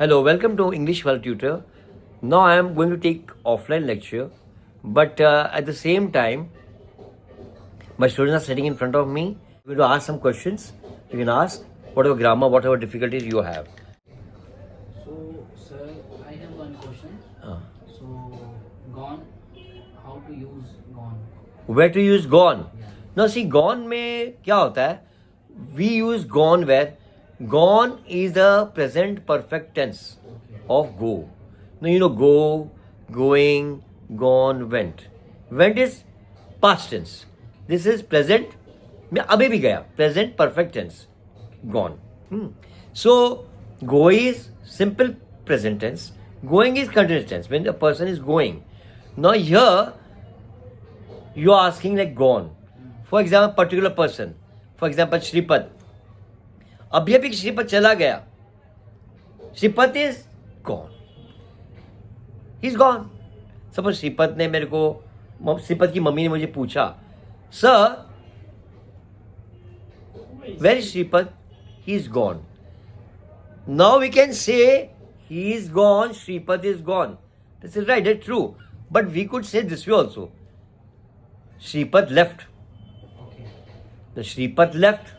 Hello, welcome to English Well Tutor. Now I am going to take offline lecture, but at the same time, my students are sitting in front of me. I'm going to ask some questions. You can ask whatever grammar, whatever difficulties you have. So, sir, I have one question. Uh, So, gone, how to use gone? where to use gone? Yeah. Now see, gone में क्या होता है? We use gone where gone is the present perfect tense of go. Now you know go, going, gone, went. Went is past tense. This is present. मैं अभी भी गया. Present perfect tense. Gone. So go is simple present tense. Going is continuous tense. When a person is going. Now here you are asking like gone. For example, particular person. For example, Shripad. अभी अभी श्रीपद चला गया. Shripad is gone. He is gone. Suppose Shripad ने मेरे को, श्रीपद की मम्मी ने मुझे पूछा, sir where is Shripad? He is gone. Now we can say he is gone, Shripad is gone. This is right, that's true. But we could say this way also. Shripad left. The Shripad left.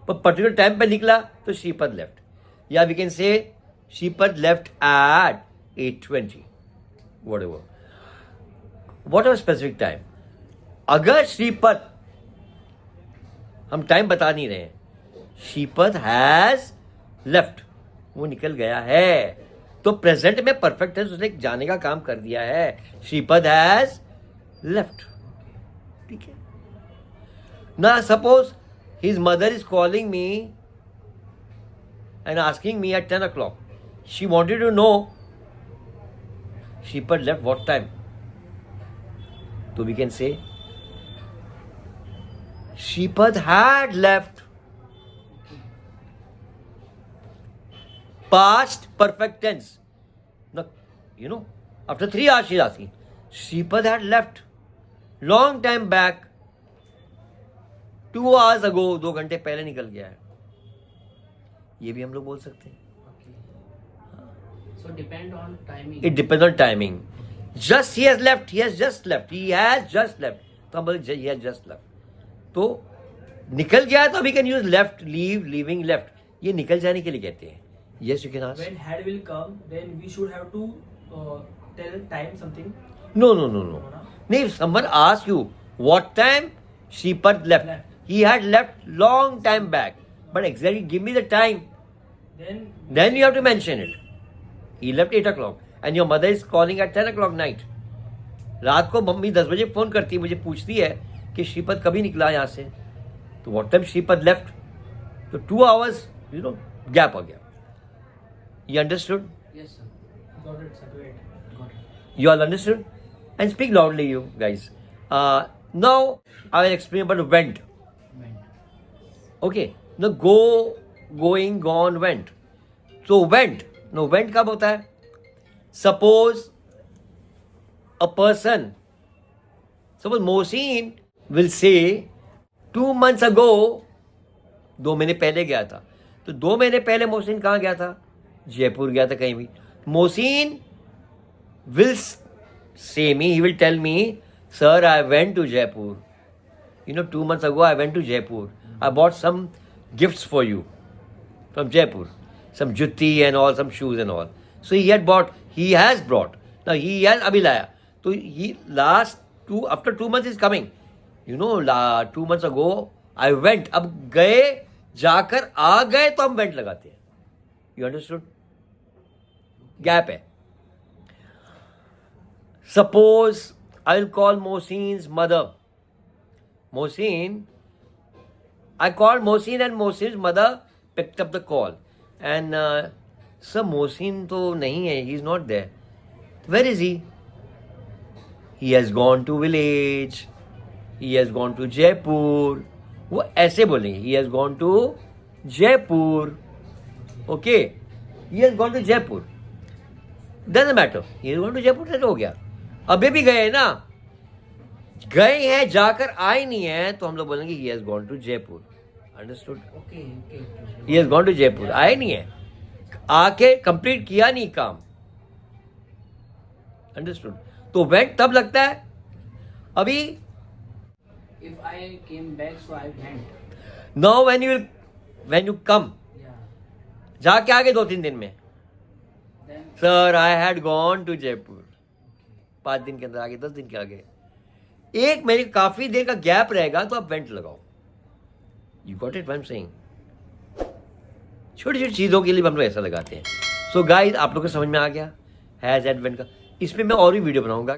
पर particular time पे निकला तो Shripad left. या we can say Shripad left eight 8:20. What ever specific time. अगर श्रीपद, हम time बता नहीं रहे हैं, श्रीपद हैज लेफ्ट, वो निकल गया है, तो प्रेजेंट में परफेक्ट है, उसने जाने का काम कर दिया है. Shripad has left. ठीक है ना. Suppose his mother is calling me and asking me at 10 o'clock. She wanted to know Shripad left what time. So we can say Shripad had left. Past perfect tense. Now, after 3 hours she's asking. Shripad had left long time back. 2 hours ago, 2 घंटे पहले निकल गया है. ये भी हम लोग बोल सकते हैं. So, depend on timing. It depends on timing. Just he has left. He has just left. He has just left. तो हम बोले he has just left. तो निकल गया तो we can use left, leave, leaving, left. ये निकल जाने के लिए कहते हैं. Yes, you can ask. When had will come, then we should have to tell time something. No. नहीं, if someone asks you what time Shripad left. He had left long time back. But exactly give me the time. Then you have to mention it. He left 8 o'clock. And your mother is calling at 10 o'clock night. रात को mummy 10 बजे phone करती है, मुझे पूछती है कि श्रीपद कभी निकला यहाँ से. तो व्हाट टाइम श्रीपद लेफ्ट. तो 2 hours गैप आ गया. You understood? Yes, sir. Got it, sir. Great. Got it. You all understood? And speak loudly, you guys. Now I will explain about went. Went. Okay. The go, going, gone, went. So went. No, went कब होता है? Suppose a person, suppose Mohsin will say 2 months ago, 2 महीने पहले गया था. तो 2 महीने पहले मोहसिन कहाँ गया था? जयपुर गया था कहीं भी. Mohsin will say me, he will tell me, sir, I went to Jaipur. 2 months ago I went to Jaipur. I bought some gifts for you from Jaipur. Some jutti and all, some shoes and all. So he has brought. Now he has abhi laya. So he after 2 months is coming. 2 months ago I went. अब गए, जाकर आ गए तो हम went लगाते हैं. You understood? Gap है. Suppose I'll call Mohsin's mother. I called Mohsin and Mohsin's mother picked up the call. And sir, Mohsin तो नहीं है. He's not there. Where is he? He has gone to village. He has gone to Jaipur. वो ऐसे बोलेंगे. He has gone to Jaipur. Okay. He has gone to Jaipur. Doesn't matter. He has gone to Jaipur. तो हो गया. अभी भी गए ना. गए हैं, जाकर आए नहीं है, तो हम लोग बोलेंगे he has gone to Jaipur. Understood? Okay. He has gone to Jaipur. आए नहीं है. आके कंप्लीट किया नहीं काम. अंडरस्टूड. तो वेंट तब लगता है. अभी If I came back, so I went. Now when you come, Yeah. जाके आगे 2-3 दिन में, Then sir I had gone to Jaipur. 5 दिन के अंदर आगे, 10 दिन के आगे, 1 महीने काफी देर का गैप रहेगा तो आप वेंट लगाओ. You got it what I am saying. छोटी छोटी चीजों के लिए हम लोग ऐसा लगाते हैं. सो गाइस, आप लोग को समझ में आ गया हैज एंड वेंट का. इसमें मैं और भी वीडियो बनाऊंगा.